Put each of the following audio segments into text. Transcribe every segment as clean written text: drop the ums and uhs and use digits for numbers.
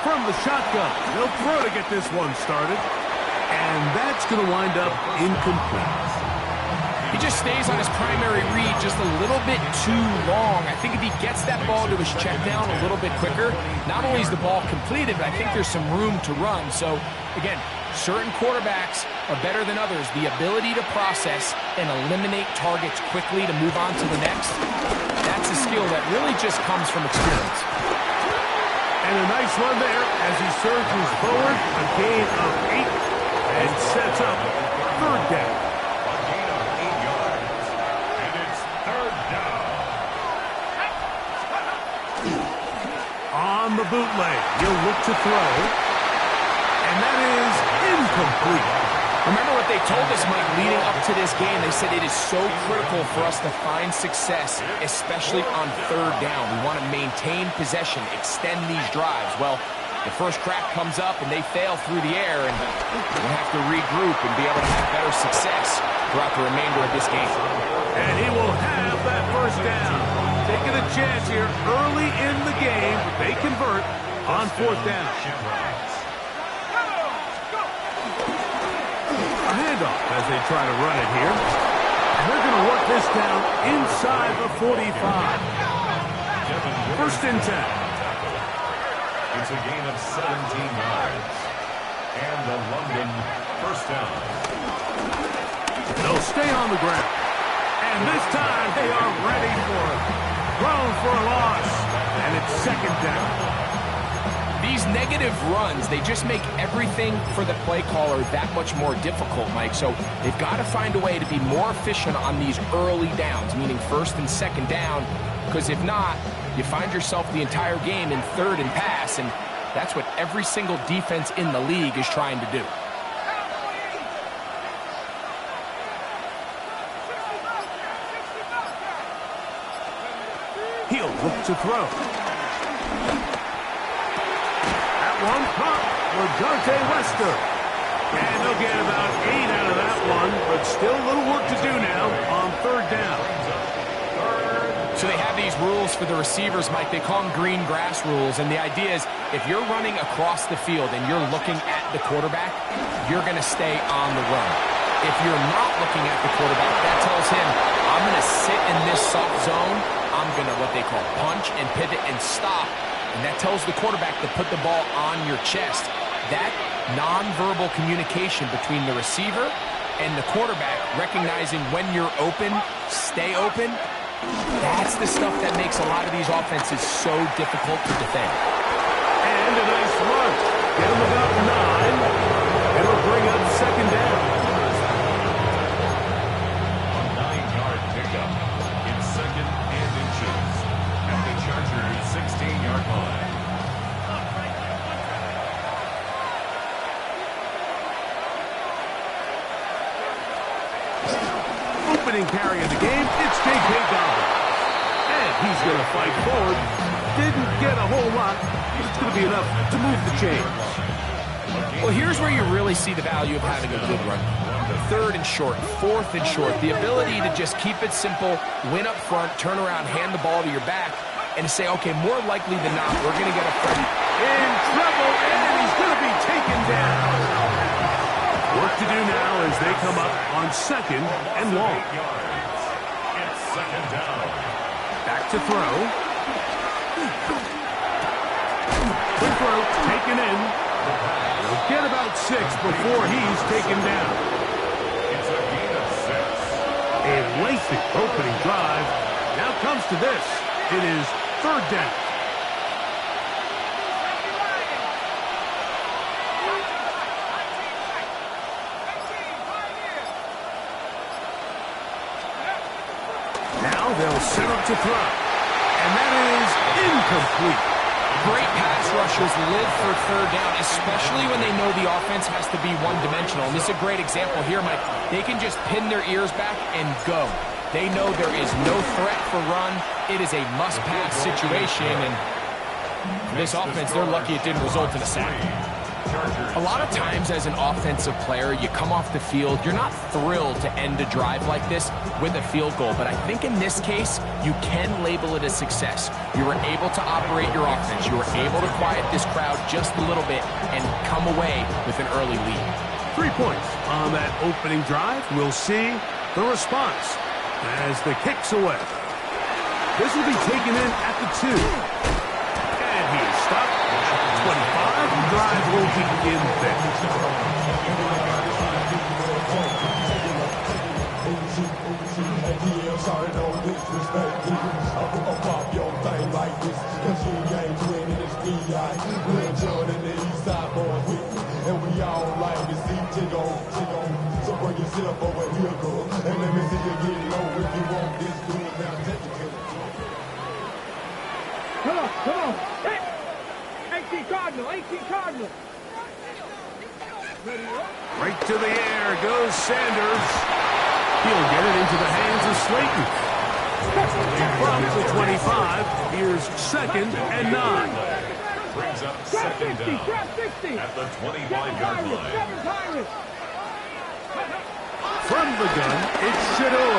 from the shotgun. They'll throw to get this one started. And that's going to wind up incomplete. He just stays on his primary read just a little bit too long. I think if he gets that ball to his check down a little bit quicker, not only is the ball completed, but I think there's some room to run. So, again, certain quarterbacks are better than others. The ability to process and eliminate targets quickly to move on to the next, that's a skill that really just comes from experience. And a nice run there as he surges forward, a gain of 8, and sets up third down. On the bootleg, he'll look to throw, and that is incomplete. Remember what they told us, Mike, leading up to this game. They said it is so critical for us to find success, especially on third down. We want to maintain possession, extend these drives. Well, the first crack comes up, and they fail through the air, and we'll have to regroup and be able to have better success throughout the remainder of this game. And he will have that first down. Taking a chance here early in the game. They convert on fourth down. A handoff as they try to run it here. And they're going to work this down inside the 45. First and 10. It's a gain of 17 yards. And the London first down. They'll stay on the ground. And this time they are ready for it. Thrown for a loss, and it's second down. These negative runs, they just make everything for the play caller that much more difficult, Mike. So they've got to find a way to be more efficient on these early downs, meaning first and second down, because if not, you find yourself the entire game in third and pass, and that's what every single defense in the league is trying to do. He'll look to throw. That one caught for Dante Wester. And they'll get about 8 out of that one, but still a little work to do now on third down. So they have these rules for the receivers, Mike. They call them green grass rules, and the idea is if you're running across the field and you're looking at the quarterback, you're going to stay on the run. If you're not looking at the quarterback, that tells him, I'm going to sit in this soft zone. I'm going to what they call punch and pivot and stop. And that tells the quarterback to put the ball on your chest. That nonverbal communication between the receiver and the quarterback, recognizing when you're open, stay open, that's the stuff that makes a lot of these offenses so difficult to defend. And a nice run. Get him about 9. It'll bring up second down. A 9-yard pickup. It's second and inches at the Chargers' 16-yard line. Opening carry of the game, it's J.K. Dobbins. And he's going to fight forward. Didn't get a whole lot. It's going to be enough to move the chains. Well, here's where you really see the value of having a good run. Third and short, fourth and short, the ability to just keep it simple, win up front, turn around, hand the ball to your back, and to say, okay, more likely than not, we're going to get a front. In trouble, and he's going to be taken down. Work to do now as they come up on second and long. It's second down. Back to throw. Quick throw, taken in. He'll get about 6 before he's taken down. It's a gain of 6. A lengthy opening drive. Now comes to this. It is third down. Now they'll set up to throw. And that is incomplete. Great pass rushers live for third down, especially when they know the offense has to be one-dimensional. And this is a great example here, Mike. They can just pin their ears back and go. They know there is no threat for run. It is a must-pass situation, and for this offense, they're lucky it didn't result in a sack. A lot of times as an offensive player, you come off the field, you're not thrilled to end a drive like this with a field goal. But I think in this case, you can label it a success. You were able to operate your offense. You were able to quiet this crowd just a little bit and come away with an early lead. 3 points on that opening drive. We'll see the response as the kick's away. This will be taken in at the 2. And he is stopped. 25. The drive will begin there. And we all like to see Jiggo. So bring yourself over here, girl. And let me see you get low if you want this dude. Now take it to the Come on. Hey! 18 Cardinal. Right to the air goes Sanders. He'll get it into the hands of Slayton. From the 25, here's 2nd and 9. Brings up 2nd down at the 25-yard line. From the gun, it's Shador.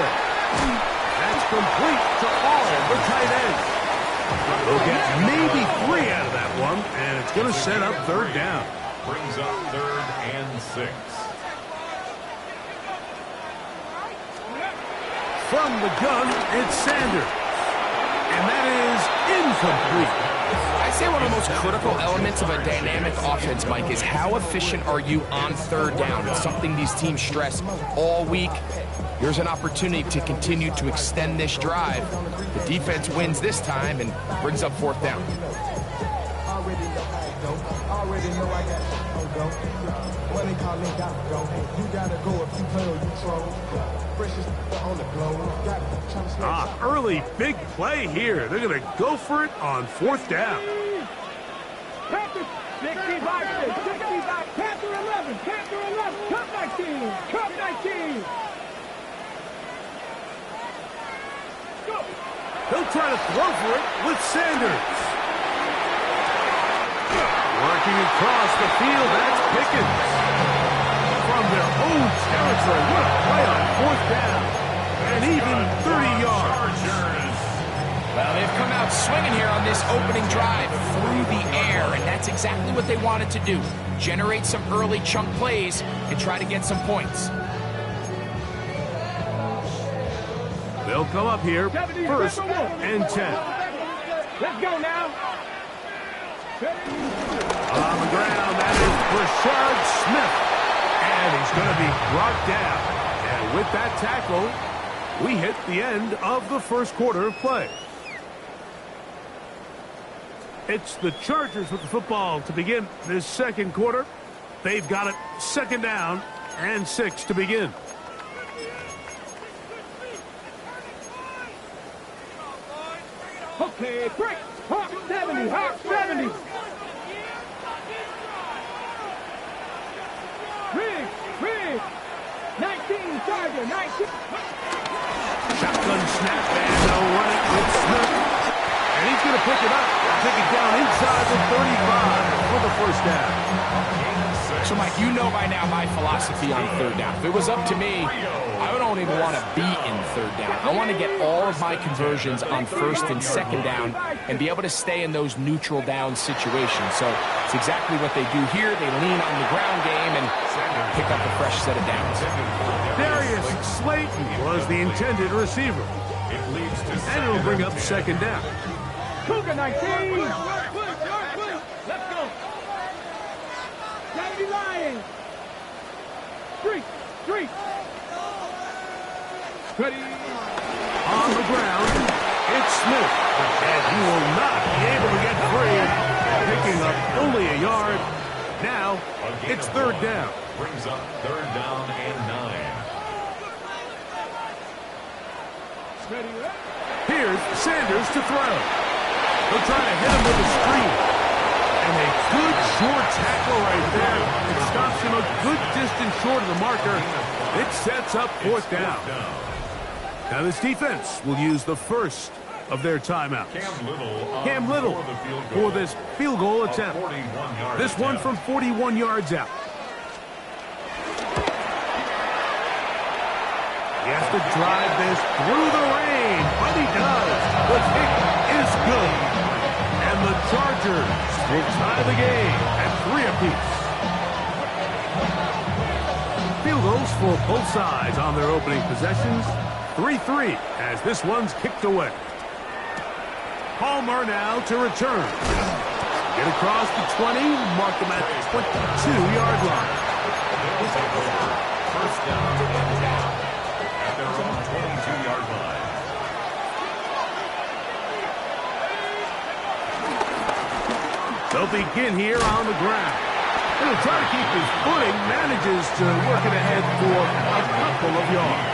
That's complete to all the tight ends. They'll get maybe 3 out of that one, and it's going to set up 3rd down. Brings up 3rd and 6. From the gun, it's Sanders. And that is incomplete. I'd say one of the most critical elements of a dynamic offense, Mike, is how efficient are you on 3rd down? It's something these teams stress all week. Here's an opportunity to continue to extend this drive. The defense wins this time and brings up 4th down. Early big play here. They're going to go for it on 4th down. Panther 65, Panther 11, Cup 19. He'll try to throw for it with Sanders. Working across the field, that's Pickens. From their own territory, what a play on 4th down. And even 30 yards. Well, they've come out swinging here on this opening drive through the air, and that's exactly what they wanted to do. Generate some early chunk plays and try to get some points. They'll come up here, 1st and 10. Let's go now. On the ground, that is Rashard Smith. And he's going to be brought down. And with that tackle, we hit the end of the 1st quarter of play. It's the Chargers with the football to begin this 2nd quarter. They've got it 2nd down and 6 to begin. Okay, break. Hawk 70. Riggs. 19, Charger, 19. Shotgun snap, and they'll run it with Smith. And he's going to pick it up. Take it down inside the 35 for the 1st down. So, Mike, you know by now my philosophy on 3rd down. If it was up to me, I don't even want to be in 3rd down. I want to get all of my conversions on 1st and 2nd down and be able to stay in those neutral down situations. So it's exactly what they do here. They lean on the ground game and pick up a fresh set of downs. Darius Slayton was the intended receiver. And it'll bring up 2nd down. Cougar 19. Let's go. 70 Lions. Street. Ready. On the ground, it's Smith. And he will not be able to get free. Picking up only a yard. Now, it's 3rd down. Brings up 3rd down and 9. Here's Sanders to throw. They'll try to hit him with a screen. And a good short tackle right there. It stops him a good distance short of the marker. It sets up 4th down. Now this defense will use the 1st of their timeouts. Cam Little for this field goal attempt. This one from 41 yards out. He has to drive this through the rain, but he does. The kick is good. And the Chargers will tie the game at 3 apiece. Field goals for both sides on their opening possessions. 3-3 as this one's kicked away. Palmer now to return. Get across the 20, mark them at the 22-yard line. First down and 10 at their own 22-yard line. They'll begin here on the ground. And he'll try to keep his footing, manages to work it ahead for a couple of yards.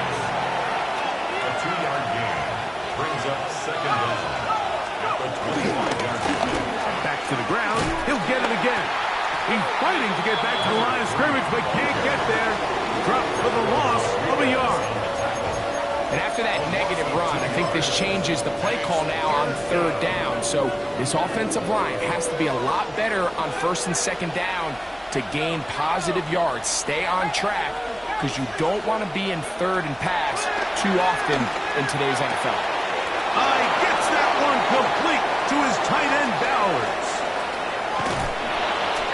A 2-yard gain brings up second down at the 25-yard line. Back to the ground. He'll get it again. He's fighting to get back to the line of scrimmage, but can't get there. Dropped for the loss of a yard. And after that negative run, I think this changes the play call now on third down. So this offensive line has to be a lot better on first and second down to gain positive yards. Stay on track because you don't want to be in third and pass too often in today's NFL. Gets that one complete to his tight end, Bowers.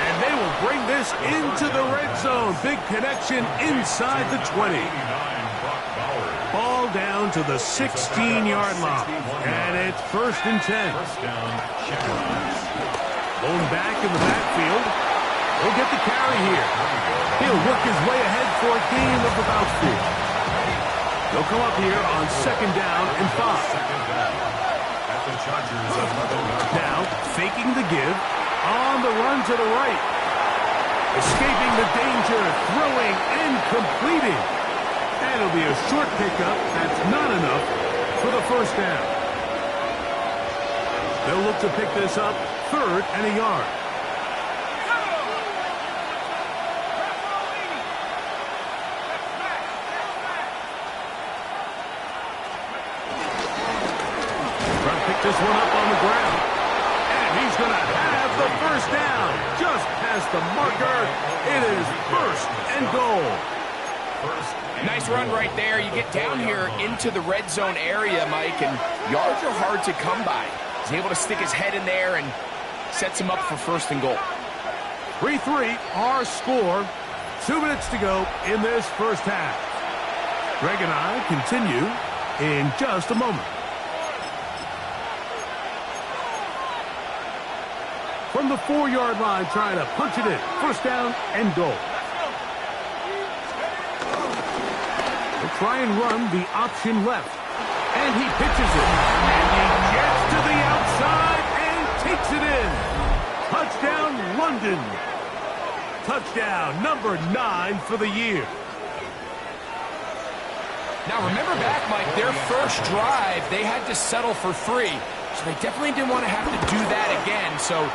And they will bring this into the red zone. Big connection inside the 20. Ball down to the 16-yard line. And it's first and 10. First down, Chevron. Blown back in the backfield. He'll get the carry here. He'll work his way ahead for a gain of about 4. They'll come up here on second down and 5. Second down at the Chargers 11-yard line. Now, faking the give. On the run to the right. Escaping the danger. Throwing and completing. And it'll be a short pickup. That's not enough for the first down. They'll look to pick this up third and a yard. Trying to pick this one up on the ground. And he's going to have the first down. Just past the marker. It is first and goal. Nice run right there. You get down here into the red zone area, Mike, and yards are hard to come by. He's able to stick his head in there and sets him up for first and goal. 3-3, our score. 2 minutes to go in this first half. Greg and I continue in just a moment. From the 4-yard line, trying to punch it in. First down and goal. They'll try and run the option left. And he pitches it. And he gets to the outside and takes it in. Touchdown, London. Touchdown, number 9 for the year. Now, remember back, Mike, their first drive, they had to settle for 3. So they definitely didn't want to have to do that again. So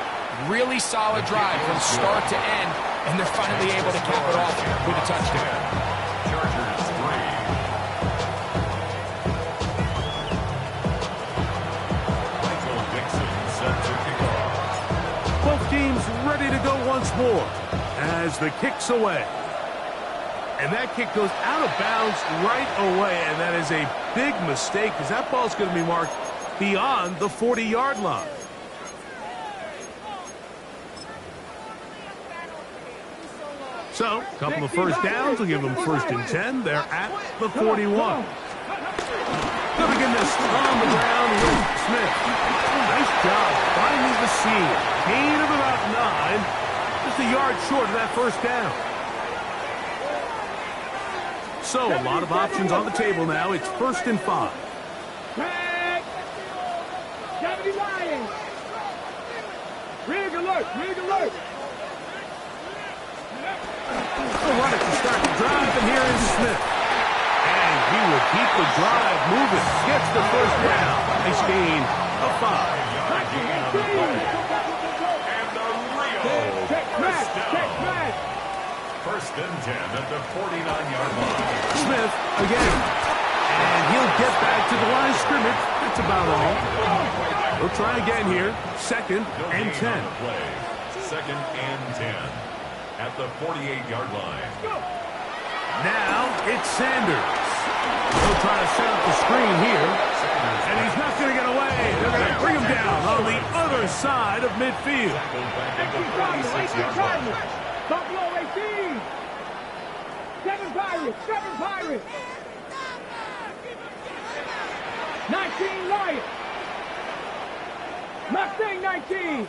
really solid drive from start to end. And they're finally able to cap it off with a touchdown. Chargers 3. Both teams ready to go once more as the kick's away. And that kick goes out of bounds right away, and that is a big mistake because that ball's going to be marked beyond the 40-yard line. So, a couple of first downs will give them first and 10. They're at the 41. They'll begin this on the ground with Smith. Nice job finding the seam. Gain of about 9. Just a yard short of that first down. So, a lot of options on the table now. It's first and 5. Rig alert! Rig alert! They'll run it to start the drive, and here is Smith. And he will keep the drive moving. Gets the first down. Nice gain of 5. And the Rio first down. First and 10 at the 49-yard line. Smith again. And he'll get back to the line of scrimmage at That's about all. We'll try again here. Second and 10. Second and 10 at the 48-yard line. Now it's Sanders. He'll try to set up the screen here. And he's not going to get away. They're going to bring him down on the other side of midfield. Buffalo 18. 7 Pirates. 7 Pirates. 19 Lions. Mustang 19.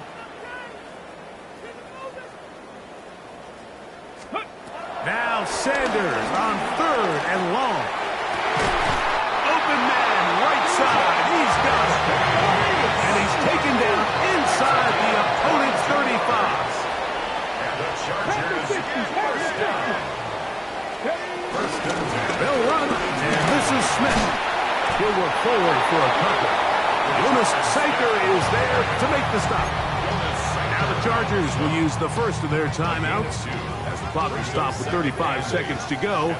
Now Sanders on third and long. Open man, right side. He's got it. And he's taken down inside the opponent's 35. And the Chargers get first down. First and 10. They'll run, and this is Smith. He'll work forward for a couple. Jonas Saker is there to make the stop. Now the Chargers will use the first of their timeouts as the clock is stopped with 35 seconds to go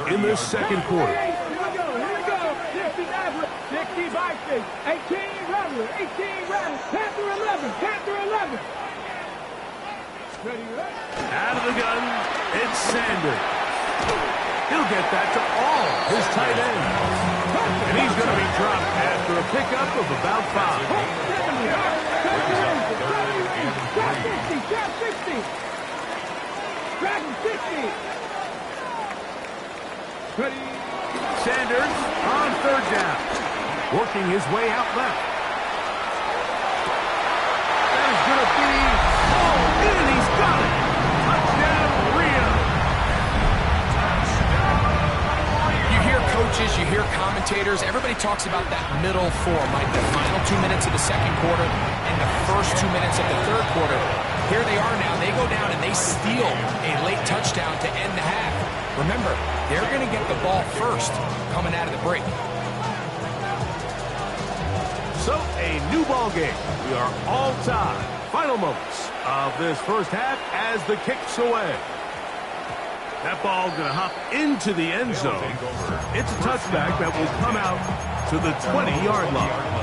in this second quarter. Here we go. 50 Maverick. 60 Vikings. 18 Rebel. 18 Rebel. Panther 11. Panther 11. Out of the gun, it's Sanders. He'll get that to all his tight ends. And he's going to be dropped after a pickup of about 5. Grab 60. Grab 60. Ready. Sanders on third down. Working his way out left. That is going to be all in. He's got it. Touchdown, Rio. You hear coaches, you hear commentators, everybody talks about that middle four, like the final 2 minutes of the second quarter and the first 2 minutes of the third quarter. Here they are now. They go down and they steal a late touchdown to end the half. Remember, they're going to get the ball first coming out of the break. So, a new ball game. We are all tied. Final moments of this first half as the kick's away. That ball going to hop into the end zone. It's a touchback that will come out to the 20-yard line.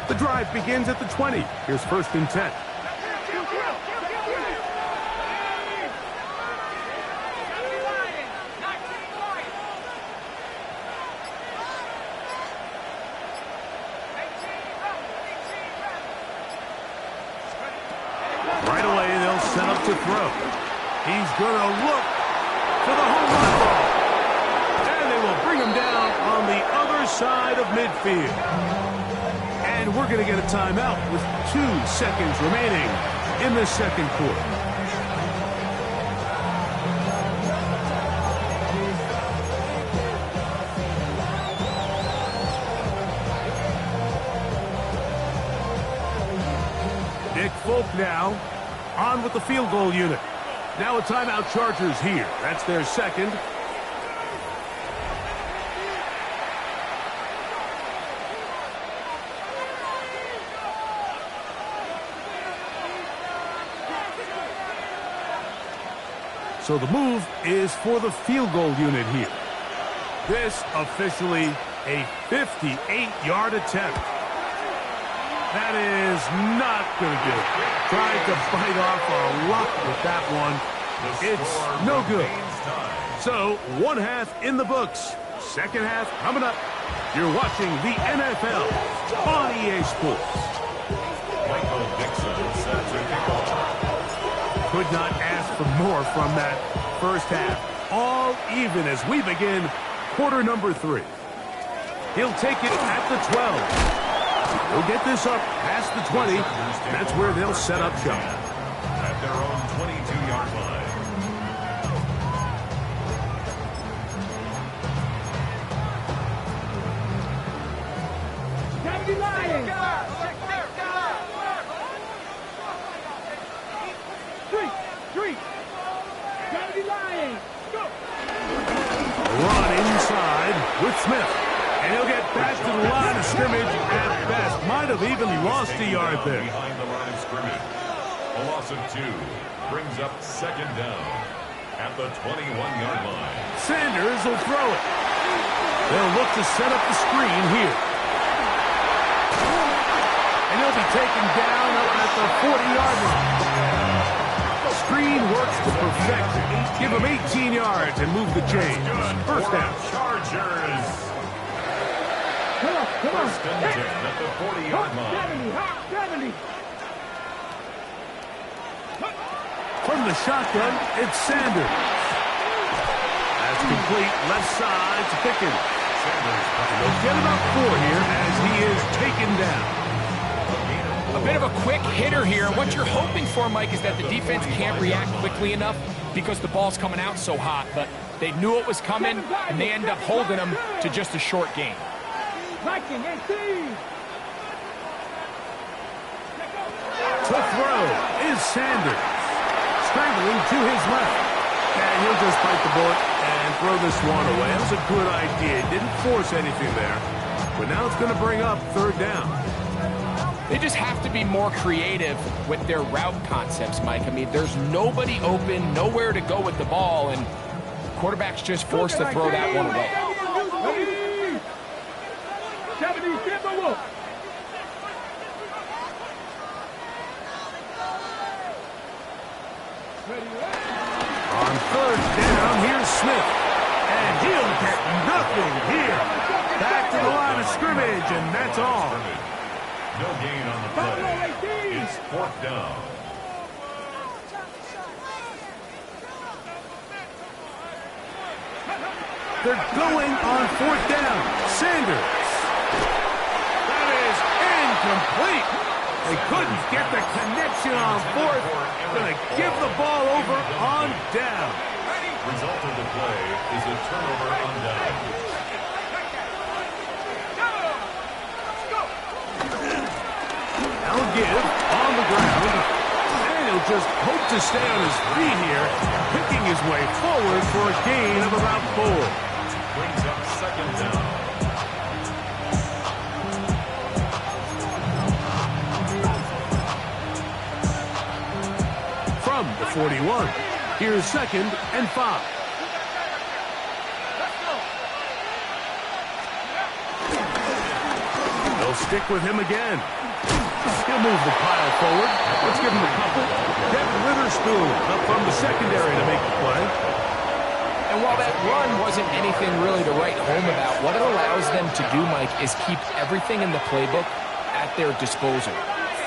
The drive begins at the 20. Here's first and 10. Right away, they'll set up to throw. He's going to look for the home run ball. And they will bring him down on the other side of midfield. And we're going to get a timeout with 2 seconds remaining in the second quarter. Nick Folk now on with the field goal unit. Now a timeout, Chargers here. That's their second. So the move is for the field goal unit here. This officially a 58-yard attempt. That is not going to do it. Trying to bite off a lot with that one. It's no good. So, one half in the books. Second half coming up. You're watching the NFL on EA Sports. Michael Dixon set to kick off. Could not ask for more from that first half. All even as we begin quarter number 3. He'll take it at the 12. He'll get this up past the 20. That's where they'll set up shop. At their own 22-yard line. Deputy Lions. 3. Deputy Lions. Go. Run inside with Smith. And he'll get back to the line. scrimmage at best. Might have even lost a yard there. Behind the line of scrimmage. A loss of 2 brings up second down at the 21-yard line. Sanders will throw it. They'll look to set up the screen here. And he'll be taken down up at the 40-yard line. Screen works to perfection. Give him 18 yards and move the chains. First down. Chargers. Come on. First and 10 at the 40-yard line. 70. From the shotgun, it's Sanders. That's complete. Left side to Pickens. They'll get about 4 here as he is taken down. A bit of a quick hitter here. What you're hoping for, Mike, is that the defense can't react quickly enough because the ball's coming out so hot. But they knew it was coming, and they end up holding them to just a short gain. Viking, 18. To throw is Sanders. Scrambling to his left. And he'll just bite the bullet and throw this one away. That was a good idea. Didn't force anything there. But now it's going to bring up third down. They just have to be more creative with their route concepts, Mike. I mean, there's nobody open, nowhere to go with the ball, and quarterback's just forced to throw that one away. 70, Timberwolf. On third down, here's Smith. And he'll get nothing here. Back to the line of scrimmage, and that's all. No gain on the play. It's fourth down. They're going on fourth down. Sanders. That is incomplete. They couldn't get the connection on fourth. Going to give the ball over on down. Result of the play is a turnover on down. Now give on the ground. And he'll just hope to stay on his feet here, picking his way forward for a gain of about 4. Brings up second down. From the 41, here's second and 5. They'll stick with him again. He'll move the pile forward. Let's give him a couple. Devin Witherspoon up from the secondary to make the play. And while that run wasn't anything really to write home about, what it allows them to do, Mike, is keep everything in the playbook at their disposal.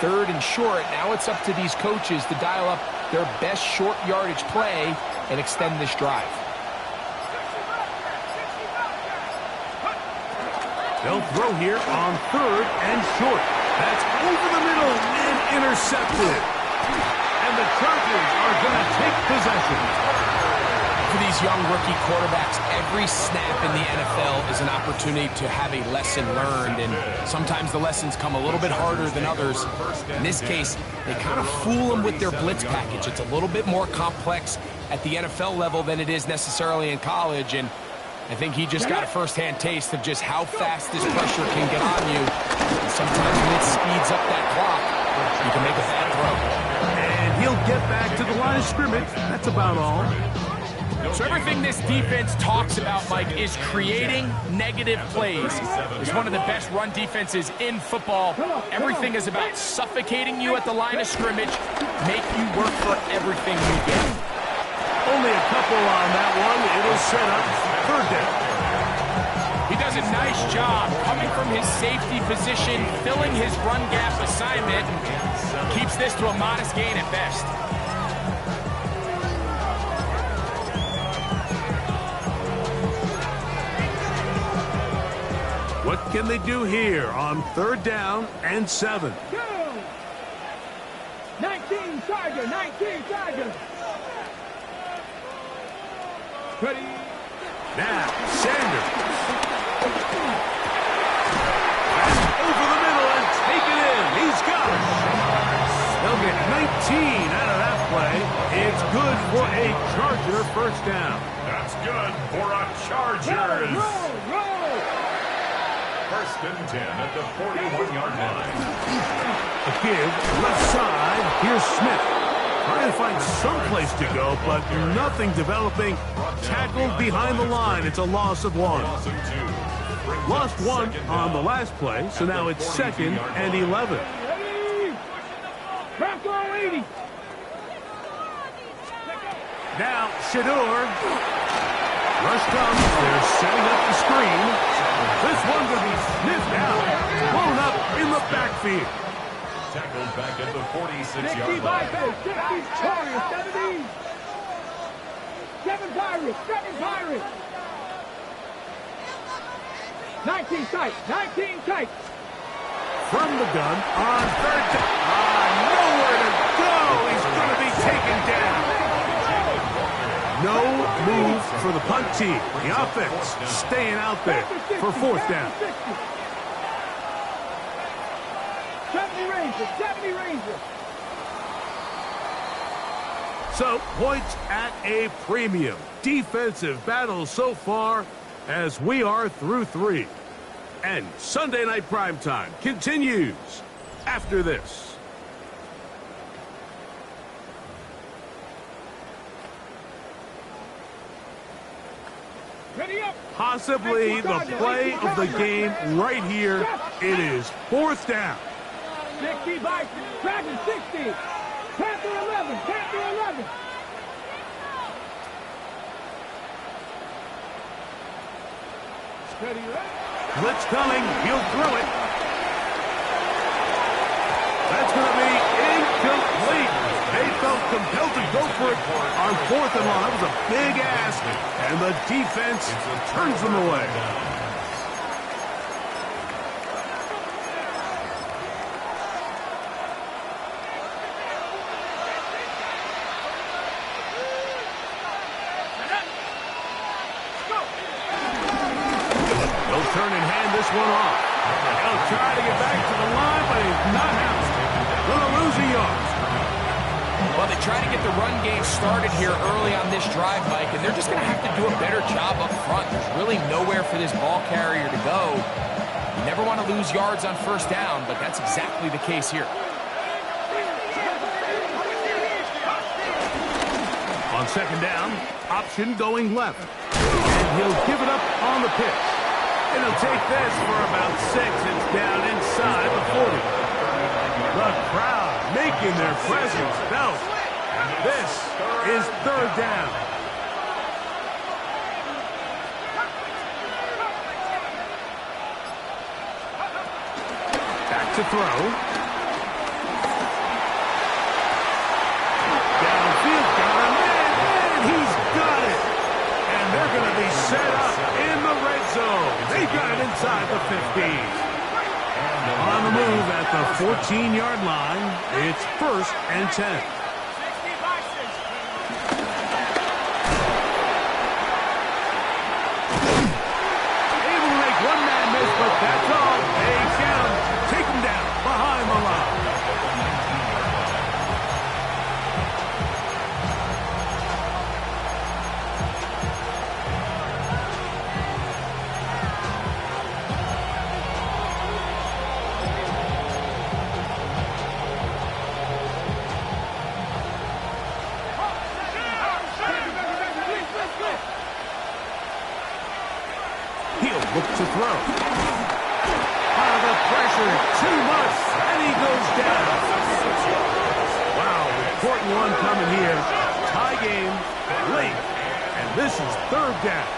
Third and short, now it's up to these coaches to dial up their best short yardage play and extend this drive. They'll throw here on third and short. That's over the middle and intercepted. And the Chargers are going to take possession. For these young rookie quarterbacks, every snap in the NFL is an opportunity to have a lesson learned, and sometimes the lessons come a little bit harder than others. In this case, they kind of fool them with their blitz package. It's a little bit more complex at the NFL level than it is necessarily in college, and I think he just got a first-hand taste of just how fast this pressure can get on you. And sometimes when it speeds up that clock, you can make a bad throw. And he'll get back to the line of scrimmage. That's about all. So everything this defense talks about, Mike, is creating negative plays. It's one of the best run defenses in football. Everything is about suffocating you at the line of scrimmage, make you work for everything you get. Only a couple on that one. It'll set up third down. He does a nice job coming from his safety position, filling his run gap assignment, keeps this to a modest gain at best. What can they do here on third down and 7? Go! 19 Chargers, 19 Chargers. Ready? Now, Sanders. That's over the middle and taken in. He's got it. They'll get 19 out of that play. It's good for a Charger first down. That's good for a Chargers. Roll! First and 10 at the 41-yard line. A give, left side. Here's Smith. Trying to find some place to go, but nothing developing. Tackled behind the line. It's a loss of 1. Lost 1 on the last play, so now it's 2nd and 11. Now, Shador. Rush comes. They're setting up the screen. This one will be sniffed out. Blown up in the backfield. Tackled back at the 46-yard line. 7 Pirates. 19 tight. From the gun on 3rd down. Nowhere to go. He's going to be taken down. No move for the punt team. The offense staying out there for 4th down. 70 Rangers. So, points at a premium. Defensive battle so far as we are through 3. And Sunday Night Primetime continues after this. Ready up. Possibly the play of the game right here. It is 4th down. 60 by Dragon 60. Panther 11. Steady right. Blitz coming. He'll throw it. That's going to be incomplete. They felt compelled to go for it on 4th and long. That was a big ask, and the defense turns them away. They'll turn and hand this one off. They'll try to get back to the line, but he's not out. Going to lose a yard. Well, they try to get the run game started here early on this drive, Mike, and they're just going to have to do a better job up front. There's really nowhere for this ball carrier to go. You never want to lose yards on 1st down, but that's exactly the case here. On 2nd down, option going left. And he'll give it up on the pitch. And he'll take this for about 6. It's down inside the 40. The crowd making their presence felt. This is 3rd down. Back to throw. Downfield, got him, and he's got it. And they're going to be set up in the red zone. They got it inside the 15. On the move at the 14-yard line, it's 1st and 10. Able to make one man miss, but that's all. They count. Take him down behind the line. Look to throw. The pressure, too much, and he goes down. Wow, important one coming here. Tie game, late, and this is 3rd down.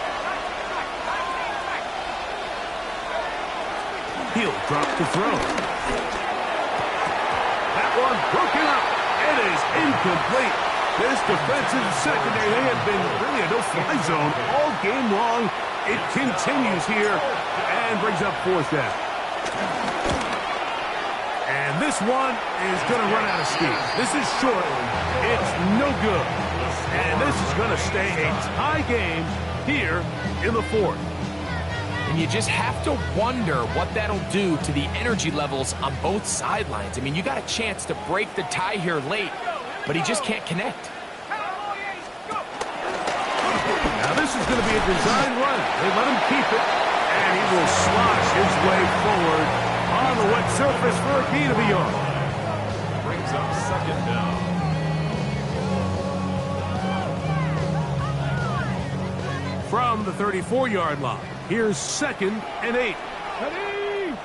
He'll drop to throw. That one broken up. It is incomplete. This defensive secondary, they have been really a no-fly zone all game long. It continues here and brings up 4th down. And this one is going to run out of steam. This is short. It's no good. And this is going to stay a tie game here in the 4th. And you just have to wonder what that'll do to the energy levels on both sidelines. I mean, you got a chance to break the tie here late, but he just can't connect. Now this is going to be a design run. They let him keep it, And he will slosh his way forward on the wet surface for a gain of a yard. Brings up second down. From the 34-yard line, here's 2nd and 8. Ready?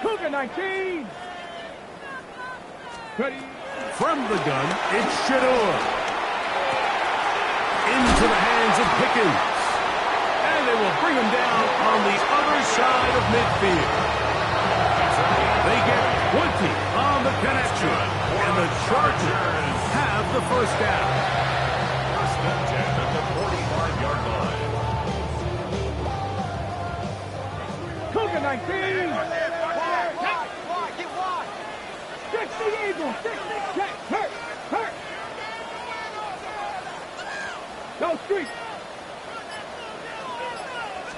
Cougar 19. Ready? From the gun, it's Shador. Into the hands of Pickens. And they will bring him down on the other side of midfield. They get 20 on the connection. And the Chargers have the first down. First and 10 at the 45-yard line. Cougar 19. Get wide. 60 Eagles. 60. Hurt. Go street.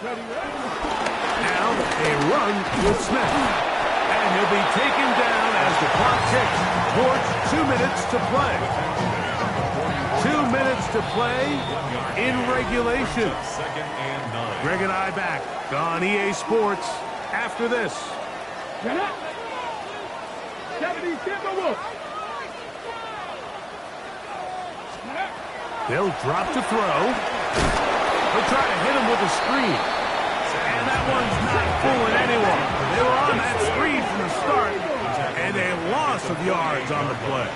Ready. Now a run with Smith. And he'll be taken down as the clock ticks towards 2 minutes to play. 2 minutes to play in regulation. Second and 9. Greg and I back on EA Sports after this. Get up. 70 Timberwolves. They'll drop to throw. They'll try to hit him with a screen. And that one's not fooling anyone. They were on that screen from the start, and a loss of yards on the play.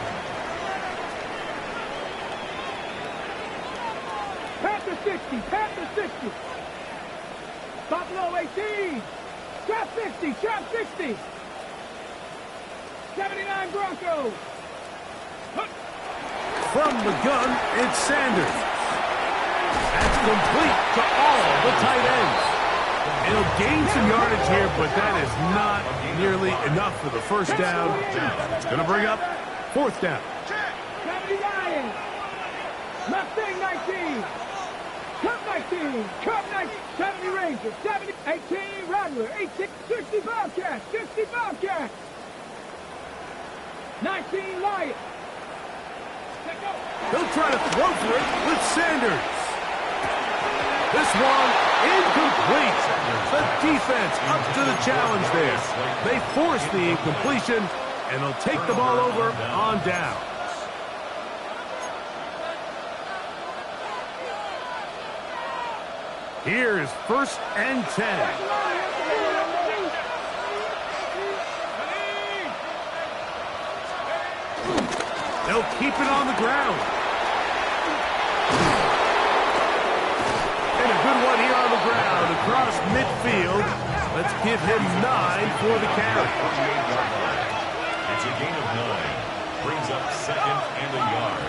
Panther 60. Buffalo 18. Trap 60. 79 Broncos. From the gun, it's Sanders. That's complete to all the tight ends. He'll gain some yardage here, but that is not nearly enough for the first down. It's going to bring up 4th down. 70 Lions. Mustang 19. Cup 19. 70 Rangers. 70. 18 Rattler. 18. 60 Bobcats. 19 Lions. They'll try to throw for it with Sanders. This one incomplete. The defense up to the challenge there. They force the incompletion, and they'll take the ball over on downs. Here's 1st and 10. They'll keep it on the ground. And a good one here on the ground across midfield. Let's give him 9 for the carry. It's a gain of 9. Brings up 2nd and a yard.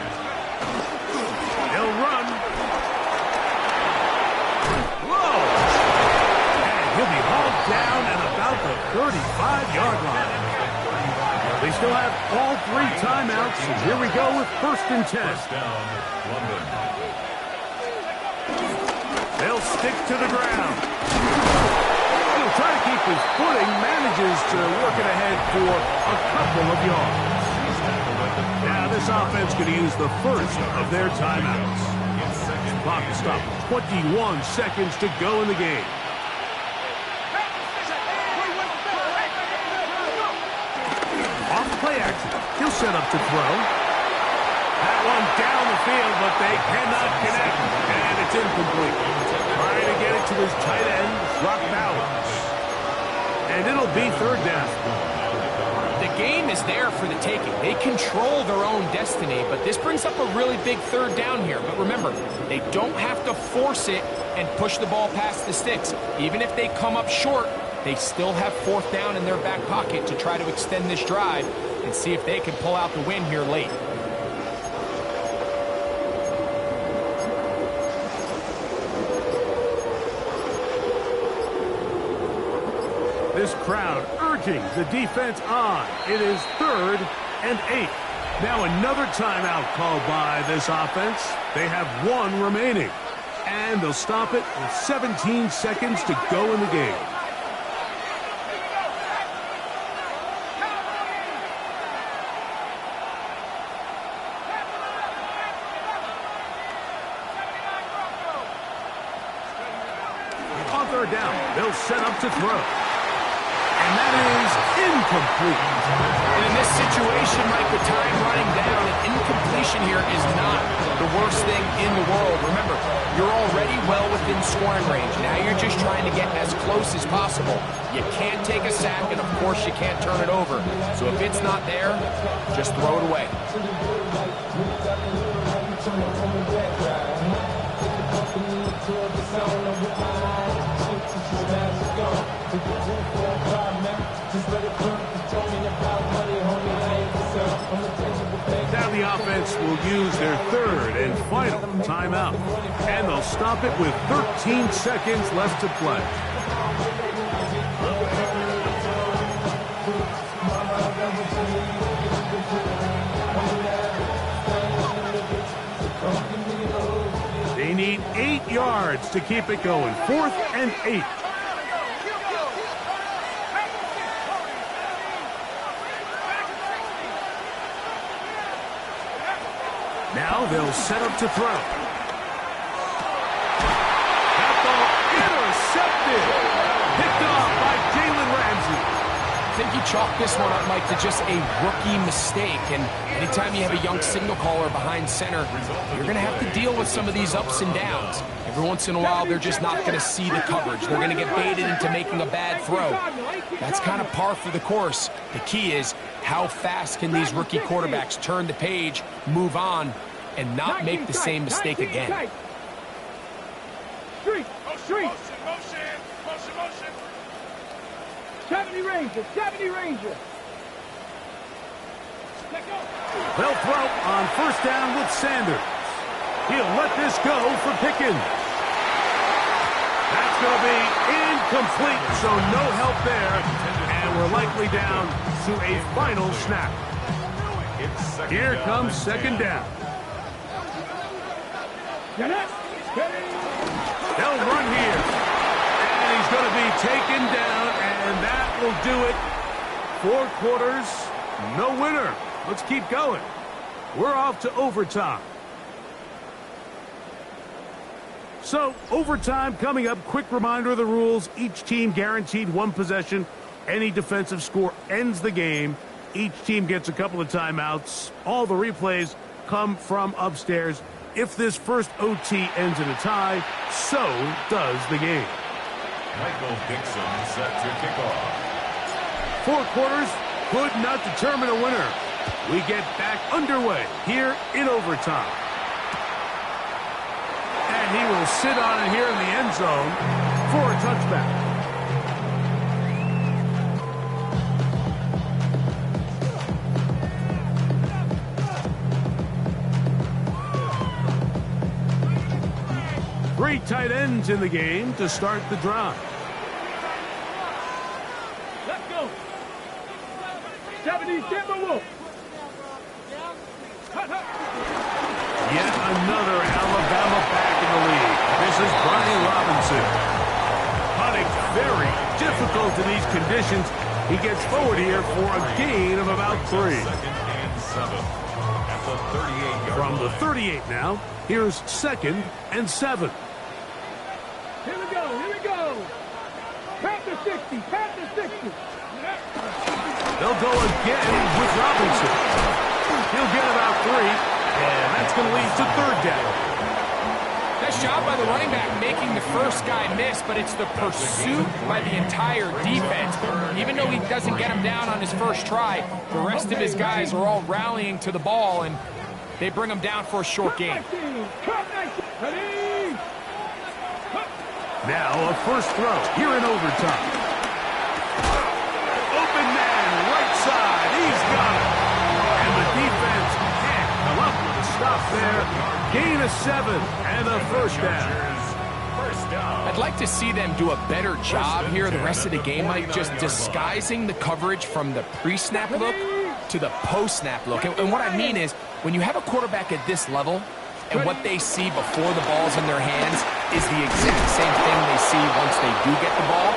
He'll run. Whoa! And he'll be hauled down at about the 35-yard line. They still have all 3 timeouts. And here we go with 1st and 10. First down, London. They'll stick to the ground. He'll try to keep his footing, manages to work it ahead for a couple of yards. Now this offense could use the first of their timeouts. Clock stopped. 21 seconds to go in the game. Off play action. He'll set up to throw. That one down the field, but they cannot connect. And it's incomplete. Trying to get it to his tight end, Brock Bowers. And it'll be 3rd down. The game is there for the taking. They control their own destiny, but this brings up a really big 3rd down here. But remember, they don't have to force it and push the ball past the sticks. Even if they come up short, they still have 4th down in their back pocket to try to extend this drive and see if they can pull out the win here late. This crowd urging the defense on. It is 3rd and 8. Now another timeout called by this offense. They have 1 remaining. And they'll stop it with 17 seconds to go in the game. third down. They'll set up to throw. And that is incomplete. And in this situation, Mike, with time running down, an incompletion here is not the worst thing in the world. Remember, you're already well within scoring range. Now you're just trying to get as close as possible. You can't take a sack, and of course you can't turn it over. So if it's not there, just throw it away. Now the offense will use their third and final timeout. And they'll stop it with 13 seconds left to play. They need 8 yards to keep it going. 4th and 8. Now they'll set up to throw. That ball intercepted. Picked off by Jalen Ramsey. I think you chalk this one up, Mike, to just a rookie mistake. And anytime you have a young signal caller behind center, you're going to have to deal with some of these ups and downs. Every once in a while, they're just not going to see the coverage. They're going to get baited into making a bad throw. That's kind of par for the course. The key is how fast can these rookie quarterbacks turn the page, move on, and not make the same mistake again. Street. 70 Ranger. They'll throw on first down with Sanders. He'll let this go for Pickens. That's going to be incomplete, so no help there. And we're likely down to a final snap. Here comes second down. They'll run here. And he's going to be taken down, and that will do it. 4 quarters, no winner. Let's keep going. We're off to overtime. So, overtime coming up. Quick reminder of the rules. Each team guaranteed 1 possession. Any defensive score ends the game. Each team gets a couple of timeouts. All the replays come from upstairs. If this first OT ends in a tie, so does the game. Michael Dixon set to kick off. 4 quarters could not determine a winner. We get back underway here in overtime. And he will sit on it here in the end zone for a touchback. Three tight ends in the game to start the drive. Let's go. 70 Timberwolves. Yet another Alabama back in the league. This is Brian Robinson. Hunting very difficult in these conditions. He gets forward here for a gain of about 3. Second and 7 at the 38-yard From the line. 38 now, here's 2nd and 7. Here we go. Panther 60. They'll go again with Robinson. He'll get about 3, and that's going to lead to 3rd down. Nice job by the running back making the first guy miss, but it's the pursuit by the entire defense. Even though he doesn't get him down on his first try, the rest of his guys are all rallying to the ball, and they bring him down for a short gain. Now a first throw here in overtime. Open man, right side. He's got it. And the defense can't come up with a stop there. Gain of 7 and a first down. I'd like to see them do a better job here the rest of the game, Mike, just disguising the coverage from the pre-snap look to the post-snap look. And what I mean is, when you have a quarterback at this level, and what they see before the ball's in their hands is the exact same thing they see once they do get the ball.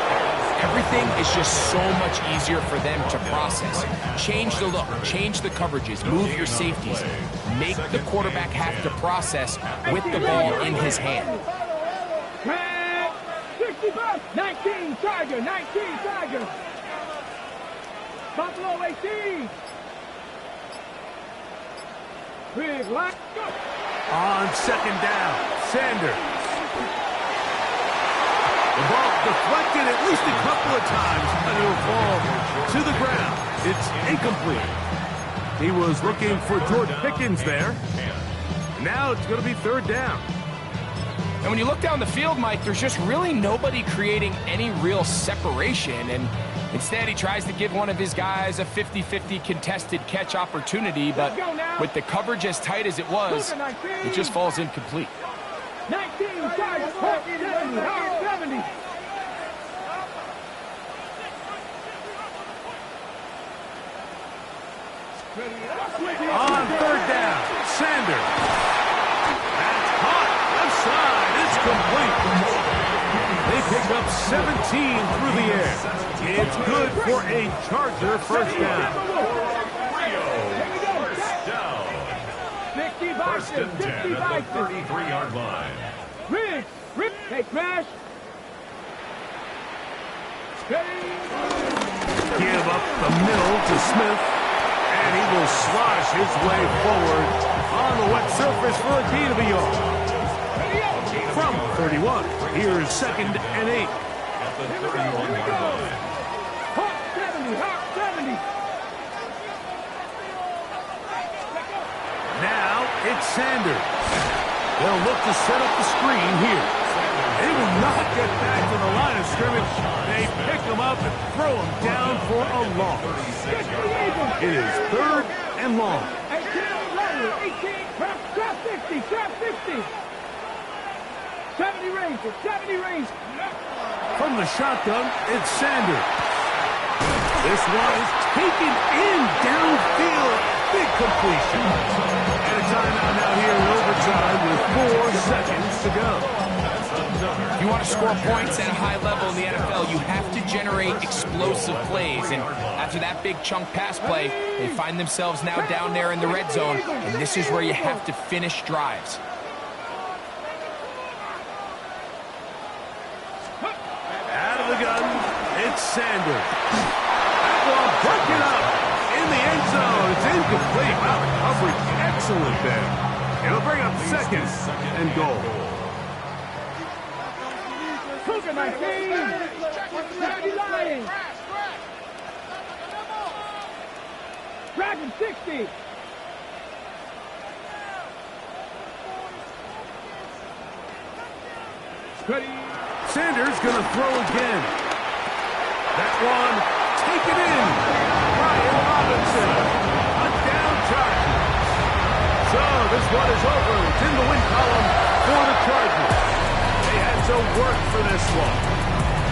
Everything is just so much easier for them to process. Change the look, change the coverages, move your safeties. Make the quarterback have to process with the ball in his hand. Tiger, 19, Tiger. Buffalo 18. Big line. On second down, Sanders. The ball deflected at least a couple of times, and it'll fall to the ground. It's incomplete. He was looking for George Pickens there. Now it's going to be third down. And when you look down the field, Mike, there's just really nobody creating any real separation. And instead, he tries to give one of his guys a 50-50 contested catch opportunity. But with the coverage as tight as it was, it just falls incomplete. 19, Tiger, 70. On third down, Sanders. That's caught. Left side. It's complete. They pick up 17 through the air. It's good for a Charger first down. First and 10 at the 33-yard line. Rip, hey, crash. Give up the middle to Smith, and he will slosh his way forward on the wet surface for a gain of a yard. From 31, here's second and 8. At the 31-yard line. Hawk 70. Now it's Sanders. They'll look to set up the screen here. They will not get back to the line of scrimmage. They pick him up and throw him down for a loss. It is third and long. 18, trap 50. 70 range. From the shotgun, it's Sanders. This one is taken in downfield. Big completion. And a timeout now here in overtime with 4 seconds to go. If you want to score points at a high level in the NFL, you have to generate explosive plays. And after that big chunk pass play, they find themselves now down there in the red zone. And this is where you have to finish drives. Out of the gun, it's Sanders. That ball broken up in the end zone. It's incomplete. Wow, the coverage excellent there. It'll bring up second and goal. Cougar 19. 70 Lions. Dragon 60. Sanders gonna throw again. That one taken in. Brian Robinson. Touchdown Chargers. So this one is over. It's in the win column for the Chargers. They had to work for this one.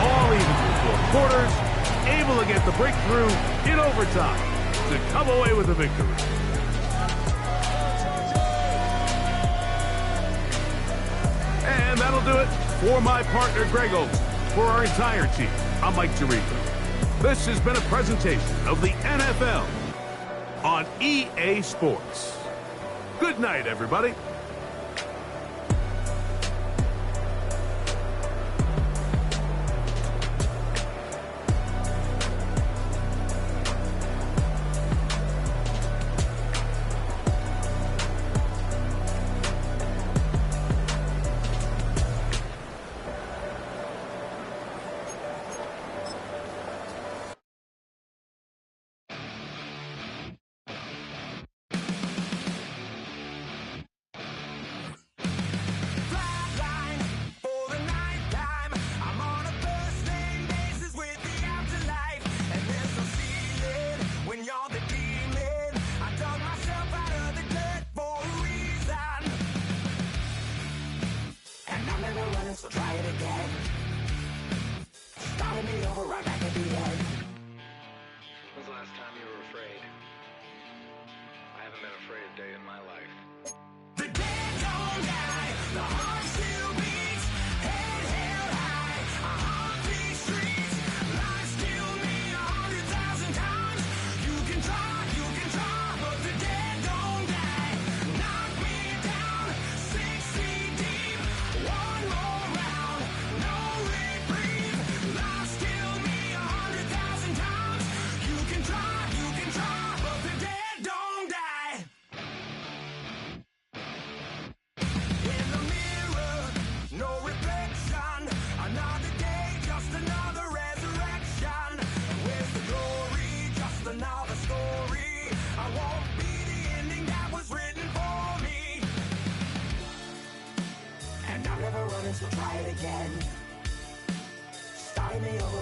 All even through 4 quarters. Able to get the breakthrough in overtime to come away with a victory. And that'll do it for my partner, Greg Oaks. For our entire team, I'm Mike Tirico. This has been a presentation of the NFL on EA Sports. Good night, everybody. So try it again. Starting me over right back at the end. When's the last time you were afraid? I haven't been afraid a day in my life. The dead don't die, the heart still beats, head held high, I haunt these streets, lies kill me 100,000 times. You can try, but the dead don't die. Knock me down, 6 feet deep, one more round, no reprieve, lost me over.